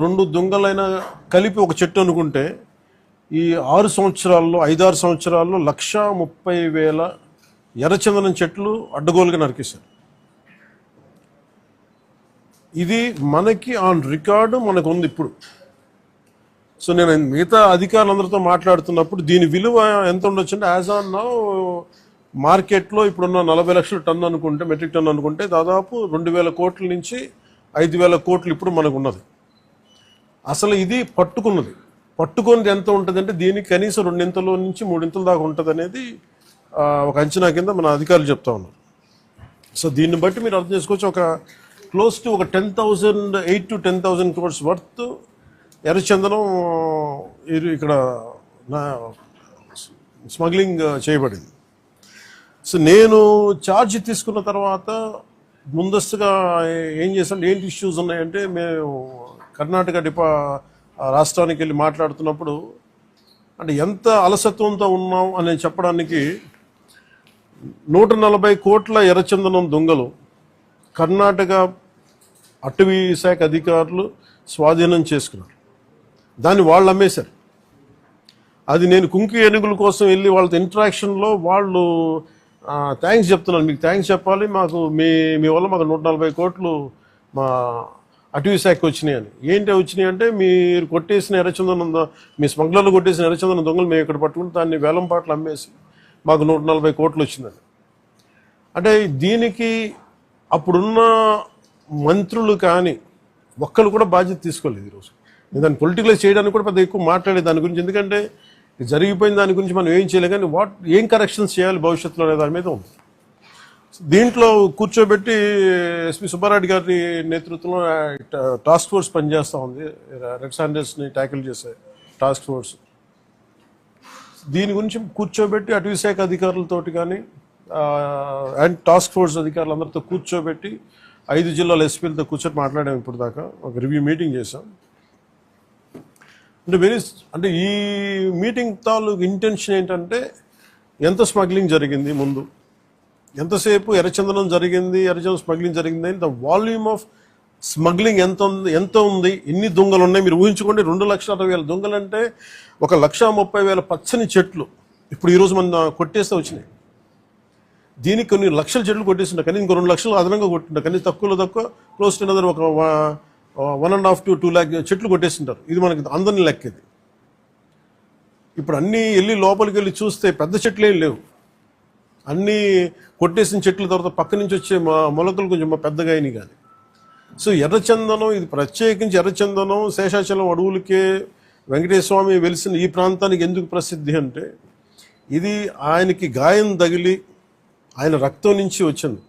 రెండు దొంగలైనా కలిపి ఒక చెట్టు అనుకుంటే ఈ 6 సంవత్సరాల్లో 5-6 సంవత్సరాల్లో 1,30,000 ఎర్రచందనం చెట్లు అడ్డగోలుగా నరికేశారు. ఇది మనకి ఆన్ రికార్డు మనకు ఉంది ఇప్పుడు. సో నేను మిగతా అధికారులందరితో మాట్లాడుతున్నప్పుడు దీని విలువ ఎంత ఉండొచ్చు అంటే యాజ్ ఆన్ నౌ మార్కెట్లో ఇప్పుడున్న 40 లక్షల టన్ను అనుకుంటే, మెట్రిక్ టన్ను అనుకుంటే దాదాపు 2,000 కోట్ల నుంచి 5,000 కోట్లు ఇప్పుడు మనకు ఉన్నది. అసలు ఇది పట్టుకున్నది ఎంత ఉంటుందంటే దీనికి కనీసం 2 నుంచి 3 దాకా ఉంటుంది అనేది ఒక అంచనా కింద మన అధికారులు చెప్తా ఉన్నారు. సో దీన్ని బట్టి మీరు అర్థం చేసుకోవచ్చు, ఒక క్లోజ్ టు ఒక 8,000 to 10,000 crores వర్త్ ఎర్రచందనం ఇక్కడ స్మగ్లింగ్ చేయబడింది. సో నేను ఛార్జ్ తీసుకున్న తర్వాత ముందస్తుగా ఏం చేశాను, ఏంటి ఇష్యూస్ ఉన్నాయంటే మేము కర్ణాటక రాష్ట్రానికి వెళ్ళి మాట్లాడుతున్నప్పుడు అంటే ఎంత అలసత్వంతో ఉన్నాం అని చెప్పడానికి 140 కోట్ల ఎర్రచందనం దొంగలు కర్ణాటక అటవీ శాఖ అధికారులు స్వాధీనం చేసుకున్నారు. దాన్ని వాళ్ళు అమ్మేశారు. అది నేను కుంకి ఏనుగుల కోసం వెళ్ళి వాళ్ళతో ఇంటరాక్షన్లో వాళ్ళు థ్యాంక్స్ చెప్తున్నాను, మీకు థ్యాంక్స్ చెప్పాలి, మాకు మీ వల్ల మాకు 140 కోట్లు మా అటవీ శాఖకి వచ్చినాయి అని. ఏంటి వచ్చినాయి అంటే మీరు కొట్టేసిన ఎర్రచందనం, మీ స్మగ్లర్లు కొట్టేసిన ఎర్రచందనం దొంగలు మేము ఇక్కడ పట్టుకుని దాన్ని వేలం పాటలు అమ్మేసి మాకు 140 కోట్లు వచ్చిందని. అంటే దీనికి అప్పుడున్న మంత్రులు కానీ ఒక్కరు కూడా బాధ్యత తీసుకోలేదు. ఈరోజు దాన్ని పొలిటికలైజ్ చేయడానికి కూడా పెద్ద ఎక్కువ మాట్లాడే దాని గురించి, ఎందుకంటే జరిగిపోయిన దాని గురించి మనం ఏం చేయలేం, కానీ ఏం కరెక్షన్స్ చేయాలి భవిష్యత్తులో అనే దాని మీద ఉంది. దీంట్లో కూర్చోబెట్టి ఎస్పీ సుబ్బారెడ్డి గారి నేతృత్వంలో టాస్క్ ఫోర్స్ పనిచేస్తూ ఉంది, రెడ్ శాండర్స్ని ట్యాకిల్ చేసే టాస్క్ ఫోర్స్. దీని గురించి కూర్చోబెట్టి అటవీ శాఖ అధికారులతోటి కానీ అండ్ టాస్క్ ఫోర్స్ అధికారులందరితో కూర్చోబెట్టి 5 జిల్లాల ఎస్పీలతో కూర్చొని మాట్లాడాము. ఇప్పుడు దాకా ఒక రివ్యూ మీటింగ్ చేశాం. అంటే ఈ మీటింగ్ తాలూకు ఇంటెన్షన్ ఏంటంటే ఎంత స్మగ్లింగ్ జరిగింది, ముందు ఎంతసేపు ఎర్రచందనం జరిగింది, ఎర్రచందనం స్మగ్లింగ్ జరిగింది అని ద వాల్యూమ్ ఆఫ్ స్మగ్లింగ్ ఎంత ఉంది, ఎన్ని దొంగలు ఉన్నాయి మీరు ఊహించుకోండి. 2,60,000 దొంగలు అంటే 1,30,000 పచ్చని చెట్లు ఇప్పుడు ఈరోజు మన కొట్టేస్తే వచ్చినాయి. దీనికి కొన్ని లక్షల చెట్లు కొట్టేస్తుంటారు, కానీ ఇంకో 2 లక్షలు అదనంగా కొట్టింటారు, కానీ తక్కువ క్లోజ్ టు అనదర్ ఒక 1.5 to 2 lakh చెట్లు కొట్టేస్తుంటారు. ఇది మనకి అందరిని లెక్క. ఇది ఇప్పుడు అన్నీ వెళ్ళి లోపలికి వెళ్ళి చూస్తే పెద్ద చెట్లు ఏం లేవు, అన్నీ కొట్టేసిన చెట్ల తర్వాత పక్క నుంచి వచ్చే మొలకలు కొంచెం పెద్దగా అయినాయి. కానీ సో ఎర్రచందనం, ఇది ప్రత్యేకించి ఎర్రచందనం శేషాచలం అడవులకే వెంకటేశ్వర స్వామి వెలిసిన ఈ ప్రాంతానికి ఎందుకు ప్రసిద్ధి అంటే ఇది ఆయనకి గాయం తగిలి ఆయన రక్తం నుంచి వచ్చింది.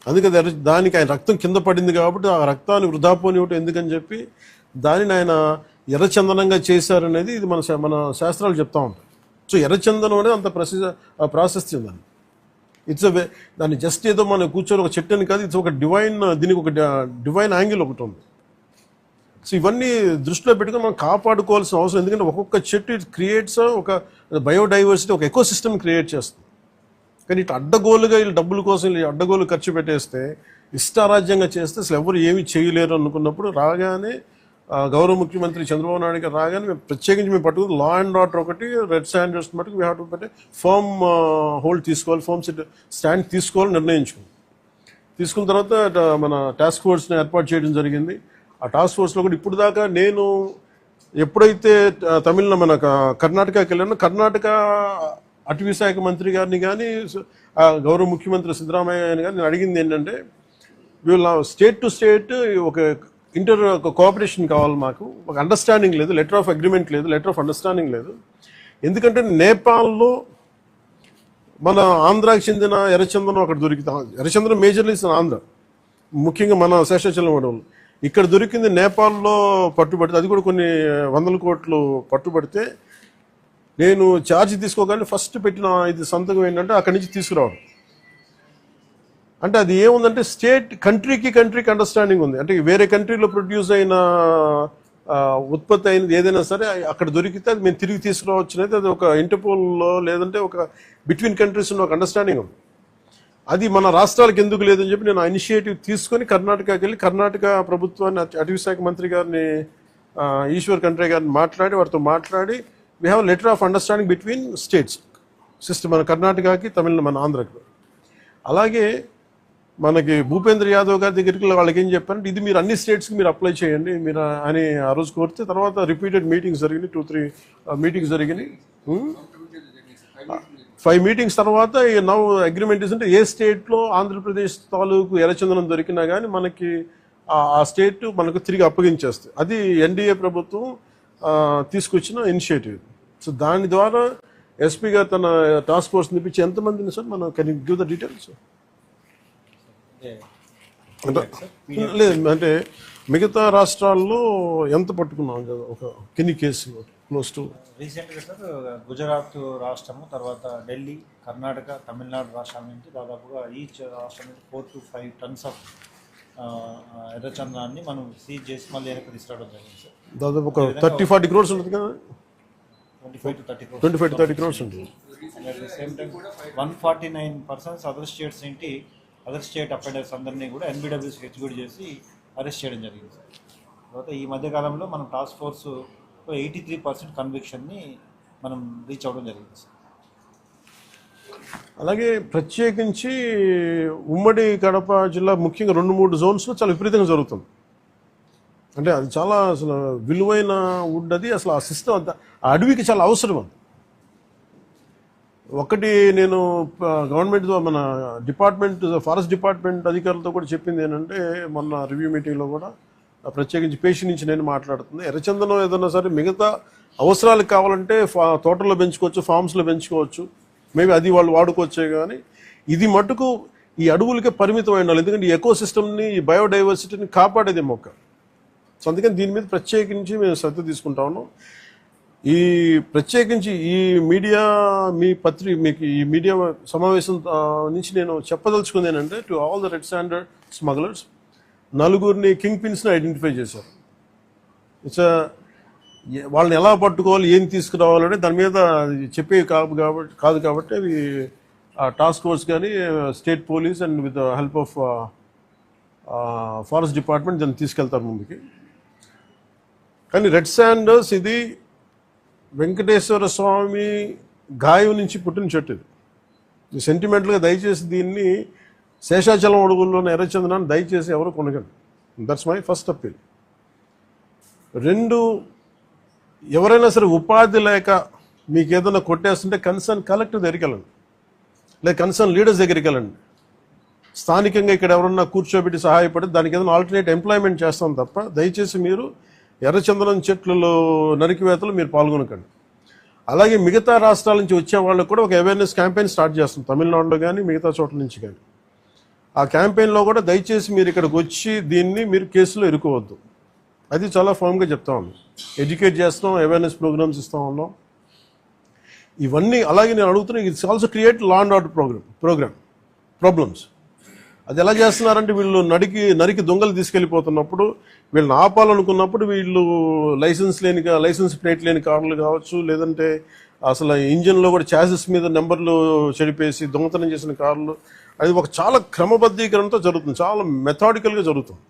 అందుకే దానికి ఆయన రక్తం కింద పడింది కాబట్టి ఆ రక్తాన్ని వృధా పోనివ్వటం ఎందుకని చెప్పి దానిని ఆయన ఎర్రచందనంగా చేశారనేది ఇది మన శాస్త్రాలు చెప్తా ఉంటాయి. సో ఎర్రచందనం అనేది అంత ప్రాశస్త్యం దాన్ని. దాన్ని జస్ట్ ఏదో మనం కూర్చొని ఒక చెట్టు అని కాదు, ఇట్స్ ఒక దీనికి ఒక డివైన్ యాంగిల్ ఒకటి ఉంది. సో ఇవన్నీ దృష్టిలో పెట్టుకుని మనం కాపాడుకోవాల్సిన అవసరం, ఎందుకంటే ఒక్కొక్క చెట్టు ఇట్ క్రియేట్స్ ఒక బయోడైవర్సిటీ, ఒక ఎకో సిస్టమ్ క్రియేట్ చేస్తుంది. కానీ ఇటు అడ్డగోలుగా వీళ్ళు డబ్బుల కోసం అడ్డగోలు ఖర్చు పెట్టేస్తే, ఇష్టారాజ్యంగా చేస్తే అసలు ఎవరు ఏమీ చేయలేరు అనుకున్నప్పుడు రాగానే గౌరవ ముఖ్యమంత్రి చంద్రబాబు నాయుడు గారు రాగానే మేము ప్రత్యేకించి మేము పట్టుకుని లా అండ్ ఆర్డర్ ఒకటి, రెడ్ స్టాండర్డ్స్ మటుకు వీ హ్యావ్ టు పెట్టి ఫర్మ్ హోల్డ్ తీసుకోవాలి, ఫర్మ్ స్టాండ్ తీసుకోవాలని నిర్ణయించుకుంది. తీసుకున్న తర్వాత మన టాస్క్ ఫోర్స్ని ఏర్పాటు చేయడం జరిగింది. ఆ టాస్క్ ఫోర్స్లో కూడా ఇప్పుడు దాకా నేను ఎప్పుడైతే మన కర్ణాటకకి వెళ్ళానో, కర్ణాటక అటవీ శాఖ మంత్రి గారిని కానీ గౌరవ ముఖ్యమంత్రి సిద్ధరామయ్య కానీ నేను అడిగింది ఏంటంటే, వీళ్ళ స్టేట్ టు స్టేట్ ఒక కోఆపరేషన్ కావాలి, మాకు ఒక అండర్స్టాండింగ్ లేదు, లెటర్ ఆఫ్ అగ్రిమెంట్ లేదు, లెటర్ ఆఫ్ అండర్స్టాండింగ్ లేదు. ఎందుకంటే నేపాల్లో మన ఆంధ్రాకి చెందిన ఎర్రచందనం అక్కడ దొరికితే, ఎర్రచందనం మేజర్లీ ఆంధ్ర, ముఖ్యంగా మన శేషాచలం అడవులు, ఇక్కడ దొరికింది నేపాల్లో పట్టుబడితే, అది కూడా కొన్ని 100 కోట్లు పట్టుబడితే నేను ఛార్జ్ తీసుకోగానే ఫస్ట్ పెట్టిన ఇది సంతకం ఏంటంటే అక్కడి నుంచి తీసుకురావడం. అంటే అది ఏముందంటే కంట్రీకి అండర్స్టాండింగ్ ఉంది. అంటే వేరే కంట్రీలో ప్రొడ్యూస్ అయిన ఉత్పత్తి అయినది ఏదైనా సరే అక్కడ దొరికితే అది మేము తిరిగి తీసుకురావచ్చు అనేది అది ఒక ఇంటర్పోల్లో లేదంటే ఒక బిట్వీన్ కంట్రీస్ ఉన్న ఒక అండర్స్టాండింగ్ ఉంది. అది మన రాష్ట్రాలకు ఎందుకు లేదని చెప్పి నేను ఆ ఇనిషియేటివ్ తీసుకొని కర్ణాటకకి వెళ్ళి కర్ణాటక ప్రభుత్వాన్ని అటవీ శాఖ మంత్రి గారిని ఈశ్వర్ ఖండ్రే గారిని మాట్లాడి వారితో మాట్లాడి we have letter of understanding between states system, మన కర్ణాటకకి తమిళ మన ఆంధ్రకి. అలాగే మనకి భూపేంద్ర యాదవ్ గారి దగ్గరికి వాళ్ళకి ఏం చెప్పారంటే ఇది మీరు అన్ని స్టేట్స్కి మీరు అప్లై చేయండి మీరు అని ఆ రోజు కోరితే తర్వాత రిపీటెడ్ మీటింగ్స్ జరిగినాయి, 2-3 మీటింగ్స్ జరిగినాయి. 5 మీటింగ్స్ తర్వాత నౌ అగ్రిమెంట్ అంటే ఏ స్టేట్లో ఆంధ్రప్రదేశ్ తాలూకు ఎర్రచందనం దొరికినా కానీ మనకి ఆ స్టేట్ మనకు తిరిగి అప్పగించేస్తుంది. అది ఎన్డీఏ ప్రభుత్వం తీసుకొచ్చిన ఇనిషియేటివ్. సో దాని ద్వారా ఎస్పీ గారు తన టాస్క్ ఫోర్స్ నిపించి ఎంతమందిని సార్ మనం కెన్ గివ్ ద డీటెయిల్స్? లేదు అంటే మిగతా రాష్ట్రాల్లో ఎంత పట్టుకున్నాం కదా, ఒక కిన్ని కేసులు క్లోజ్ టు రీసెంట్గా సార్ గుజరాత్ రాష్ట్రము, తర్వాత ఢిల్లీ, కర్ణాటక, తమిళనాడు రాష్ట్రాల నుంచి దాదాపుగా ఈచ్ రాష్ట్రం నుంచి 4 to 5 tons ఆఫ్ ఎర్రచందనాన్ని మనం సీజ్ చేసి మళ్ళీ వెనక్కి తీసుకురావడం జరిగింది సార్. దాదాపు ఒక 30-40 crores ఉంటుంది కదా, 25 to 30 crores. 25 to 30 crores ఉంటుంది. At the same time 149 persons other states ఏంటి అదర్ స్టేట్ అఫెండర్స్ అందరినీ కూడా ఎన్బిడబ్ల్యూసీకి ఎగ్జిక్యూట్ చేసి అరెస్ట్ చేయడం జరిగింది సార్. తర్వాత ఈ మధ్యకాలంలో మనం టాస్క్ ఫోర్స్ 83% కన్విక్షన్ని మనం రీచ్ అవ్వడం జరిగింది సార్. అలాగే ప్రత్యేకించి ఉమ్మడి కడప జిల్లా ముఖ్యంగా 2-3 జోన్స్లో చాలా విపరీతంగా జరుగుతుంది. అంటే అది చాలా అసలు విలువైన వుడ్, అది అసలు ఆ సిస్టమ్ అంతా ఆ అడవికి చాలా అవసరం. అది ఒకటి నేను గవర్నమెంట్ మన డిపార్ట్మెంట్ ఫారెస్ట్ డిపార్ట్మెంట్ అధికారులతో కూడా చెప్పింది ఏంటంటే మొన్న రివ్యూ మీటింగ్లో కూడా ప్రత్యేకించి పేషి నుంచి నేను మాట్లాడుతుంది, ఎర్రచందనం ఏదన్నా సరే మిగతా అవసరాలకు కావాలంటే తోటల్లో పెంచుకోవచ్చు, ఫార్మ్స్లో పెంచుకోవచ్చు, మేబీ అది వాళ్ళు వాడుకోవచ్చే. కానీ ఇది మటుకు ఈ అడవులకే పరిమితం అయి ఉండాలి, ఎందుకంటే ఈ ఎకో సిస్టమ్ని ఈ బయోడైవర్సిటీని కాపాడేది మొక్క. సో అందుకని దీని మీద ప్రత్యేకించి మేము శ్రద్ధ తీసుకుంటా ఉన్నాం. ఈ ప్రత్యేకించి ఈ మీడియా మీకు ఈ మీడియా సమావేశం నుంచి నేను చెప్పదలుచుకుంది ఏంటంటే to all the red sander smugglers 4 king పిన్స్ని ఐడెంటిఫై చేశారు. ఇట్స్ వాళ్ళని ఎలా పట్టుకోవాలి, ఏం తీసుకురావాలంటే దాని మీద చెప్పే కాదు కాబట్టి అవి టాస్క్ ఫోర్స్ కానీ state police and with help of forest department దాన్ని తీసుకెళ్తారు ముందుకి. కానీ రెడ్ శాండర్స్ ఇది వెంకటేశ్వర స్వామి గాయం నుంచి పుట్టిన చెట్టు. ఇది సెంటిమెంటల్గా దయచేసి దీన్ని శేషాచలం అడుగుల్లోని ఎర్రచందనాన్ని దయచేసి ఎవరు కొనగండి. That's my first appeal. 2, ఎవరైనా సరే ఉపాధి లేక మీకు ఏదైనా కొట్టేస్తుంటే కన్సర్న్ కలెక్టర్ దగ్గరికి వెళ్ళండి, లేదా కన్సర్న్ లీడర్స్ దగ్గరికి వెళ్ళండి. స్థానికంగా ఇక్కడ ఎవరన్నా కూర్చోబెట్టి సహాయపడి దానికి ఏదైనా ఆల్టర్నేట్ ఎంప్లాయ్మెంట్ చేస్తాం తప్ప దయచేసి మీరు ఎర్రచందనం చెట్లలో నరికివేతలు మీరు పాల్గొనకండి. అలాగే మిగతా రాష్ట్రాల నుంచి వచ్చే వాళ్ళకు కూడా ఒక అవేర్నెస్ క్యాంపెయిన్ స్టార్ట్ చేస్తాం, తమిళనాడులో కానీ మిగతా చోట్ల నుంచి కానీ. ఆ క్యాంపెయిన్లో కూడా దయచేసి మీరు ఇక్కడికి వచ్చి దీన్ని మీరు కేసులో ఇరుకోవద్దు, అది చాలా ఫర్మ్గా చెప్తా ఉన్నాం. ఎడ్యుకేట్ చేస్తాం, అవేర్నెస్ ప్రోగ్రామ్స్ ఇస్తూ ఉన్నాం, ఇవన్నీ. అలాగే నేను అడుగుతున్నా, it's also create law and order problems. అది ఎలా చేస్తున్నారంటే వీళ్ళు నరికి దొంగలు తీసుకెళ్ళిపోతున్నప్పుడు వీళ్ళని ఆపాలనుకున్నప్పుడు వీళ్ళు లైసెన్స్ ప్లేట్ లేని కార్లు కావచ్చు, లేదంటే అసలు ఇంజిన్లో కూడా చాసెస్ మీద నెంబర్లు చెడిపేసి దొంగతనం చేసిన కార్లు, అది ఒక చాలా క్రమబద్ధీకరణతో జరుగుతుంది, చాలా మెథాడికల్గా జరుగుతుంది.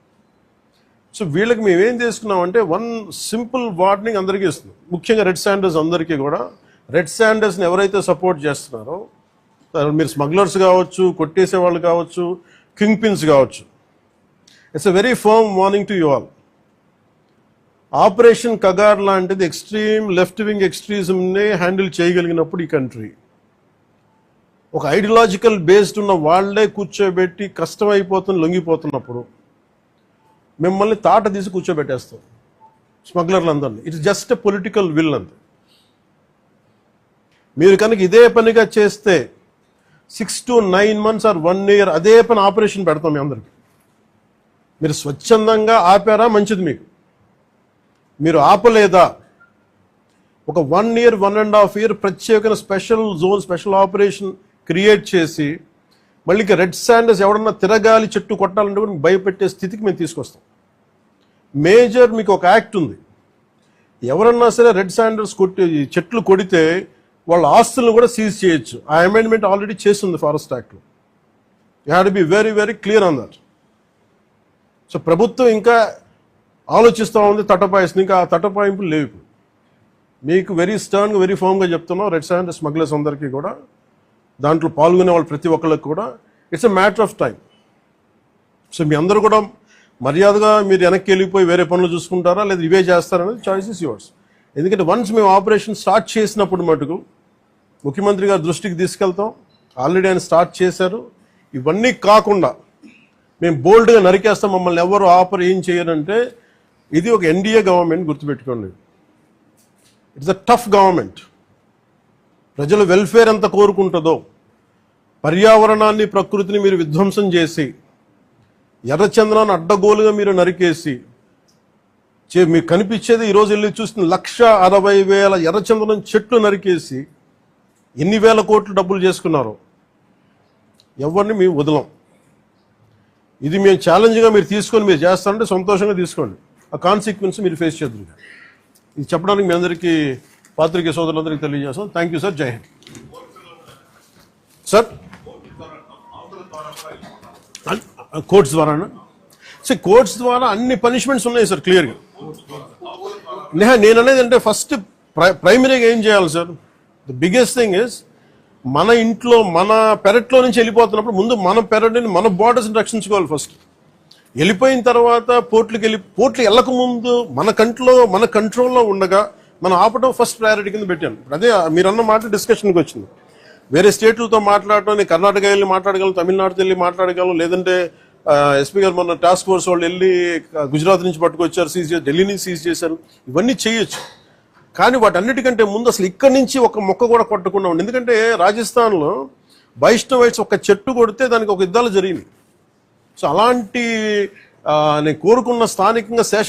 సో వీళ్ళకి మేమేం చేసుకున్నామంటే 1 సింపుల్ వార్నింగ్ అందరికీ ఇస్తుంది, ముఖ్యంగా రెడ్ శాండర్స్ అందరికీ కూడా. రెడ్ శాండర్స్ని ఎవరైతే సపోర్ట్ చేస్తున్నారో మీరు స్మగ్లర్స్ కావచ్చు, కొట్టేసే వాళ్ళు కావచ్చు, కింగ్ పిన్స్ కావచ్చు, it's a very firm warning to you all. Operation Kagar లాంటిది ఎక్స్ట్రీమ్ లెఫ్ట్ వింగ్ ఎక్స్ట్రీజంని హ్యాండిల్ చేయగలిగినప్పుడు ఈ కంట్రీ, ఒక ఐడియాలజికల్ బేస్డ్ ఉన్న వాళ్లే కూర్చోబెట్టి కష్టమైపోతుంది లొంగిపోతున్నప్పుడు మిమ్మల్ని తాట తీసి కూర్చోబెట్టేస్తాం స్మగ్లర్లందరినీ. It's just a political will అంతే. మీరు కనుక ఇదే పనిగా చేస్తే 6 to 9 months or 1 year అదే పని ఆపరేషన్ పెడతాం మీ అందరికి. మీరు స్వచ్ఛందంగా ఆపారా మంచిది, మీరు ఆపలేదా ఒక 1 year 1.5 year ప్రత్యేకమైన special zone, special operation create చేసి మళ్ళీ రెడ్ శాండర్స్ ఎవడన్నా తిరగాలి చెట్టు కొట్టాలంటే కూడా భయపెట్టే స్థితికి మేము తీసుకొస్తాం. మేజర్ మీకు ఒక యాక్ట్ ఉంది, ఎవరన్నా సరే రెడ్ శాండర్స్ చెట్లు కొడితే వాళ్ళ ఆస్తులను కూడా సీజ్ చేయొచ్చు. ఆ అమెండ్మెంట్ ఆల్రెడీ చేస్తుంది ఫారెస్ట్ యాక్ట్లో. You have to be very very clear on that. So ప్రభుత్వం ఇంకా ఆలోచిస్తూ ఉంది తటపాయిస్తుంది, ఇంకా ఆ తటపాయింపులు లేవు. మీకు వెరీ స్టర్న్గా వెరీ ఫర్మ్గా చెప్తున్నాం, రెడ్ శాండ్ స్మగ్లర్స్ అందరికీ కూడా, దాంట్లో పాల్గొనే వాళ్ళు ప్రతి ఒక్కరికి కూడా it's a matter of time. So మీ అందరూ కూడా మర్యాదగా మీరు వెనక్కి వెళ్ళిపోయి వేరే పనులు చూసుకుంటారా లేదా ఇవే చేస్తారనేది చాయిస్ ఇస్ యువర్స్. ఎందుకంటే వన్స్ మేము ఆపరేషన్ స్టార్ట్ చేసినప్పుడు మటుకు ముఖ్యమంత్రి గారి దృష్టికి తీసుకెళ్తాం, ఆల్రెడీ ఆయన స్టార్ట్ చేశారు. ఇవన్నీ కాకుండా మేము బోల్డ్గా నరికేస్తాం, మమ్మల్ని ఎవరు ఆపర్ ఏం చేయరంటే ఇది ఒక ఎన్డీఏ గవర్నమెంట్, గుర్తుపెట్టుకోండి. It's a tough government. ప్రజల వెల్ఫేర్ ఎంత కోరుకుంటుందో, పర్యావరణాన్ని ప్రకృతిని మీరు విధ్వంసం చేసి ఎర్రచంద్రాన్ని అడ్డగోలుగా మీరు నరికేసి మీకు కనిపించేది ఈరోజు వెళ్ళి చూస్తున్న 160,000 ఎర్రచంద్రం చెట్లు నరికేసి ఎన్ని వేల కోట్లు డబ్బులు చేసుకున్నారో ఎవరిని మేము వదలం. ఇది మేము ఛాలెంజ్గా మీరు తీసుకొని మీరు చేస్తారంటే సంతోషంగా తీసుకోండి, ఆ కాన్సిక్వెన్స్ మీరు ఫేస్ చేద్దరు. ఇది చెప్పడానికి మీ అందరికీ పాత్రికేయ సోదరులందరికీ తెలియజేస్తాం. Thank you sir. Jai Hind sir. Courts ద్వారానా? సార్ కోర్ట్స్ ద్వారా అన్ని పనిష్మెంట్స్ ఉన్నాయి సార్ క్లియర్గా. నేను అనేది అంటే ఫస్ట్ ప్రైమరీగా ఏం చేయాలి sir, the biggest thing is మన ఇంట్లో మన పెరట్లో నుంచి వెళ్ళిపోతున్నప్పుడు ముందు మన పెరట్ని మన బార్డర్స్ని రక్షించుకోవాలి. ఫస్ట్ వెళ్ళిపోయిన తర్వాత పోర్ట్లు వెళ్ళక ముందు మన కంట్రోల్లో ఉండగా మనం ఆపడం ఫస్ట్ ప్రయారిటీ కింద పెట్టాను. అదే మీరన్న మాట డిస్కషన్కి వచ్చింది. వేరే స్టేట్లతో మాట్లాడటం, నేను కర్ణాటక వెళ్ళి మాట్లాడగలను, తమిళనాడుతో వెళ్ళి మాట్లాడగలను, లేదంటే ఎస్పీ గారు మొన్న టాస్క్ ఫోర్స్ వాళ్ళు వెళ్ళి గుజరాత్ నుంచి పట్టుకొచ్చారు, సీజ్ చేశారు, ఢిల్లీ నుంచి సీజ్ చేశారు, ఇవన్నీ చేయొచ్చు. కానీ వాటన్నిటికంటే ముందు అసలు ఇక్కడి నుంచి ఒక మొక్క కూడా కొట్టకుండా ఉండి, ఎందుకంటే రాజస్థాన్లో వైష్ణవైట్స్ ఒక చెట్టు కొడితే దానికి ఒక యుద్ధాలు జరిగింది. సో అలాంటి నేను కోరుకున్న స్థానికంగా శేష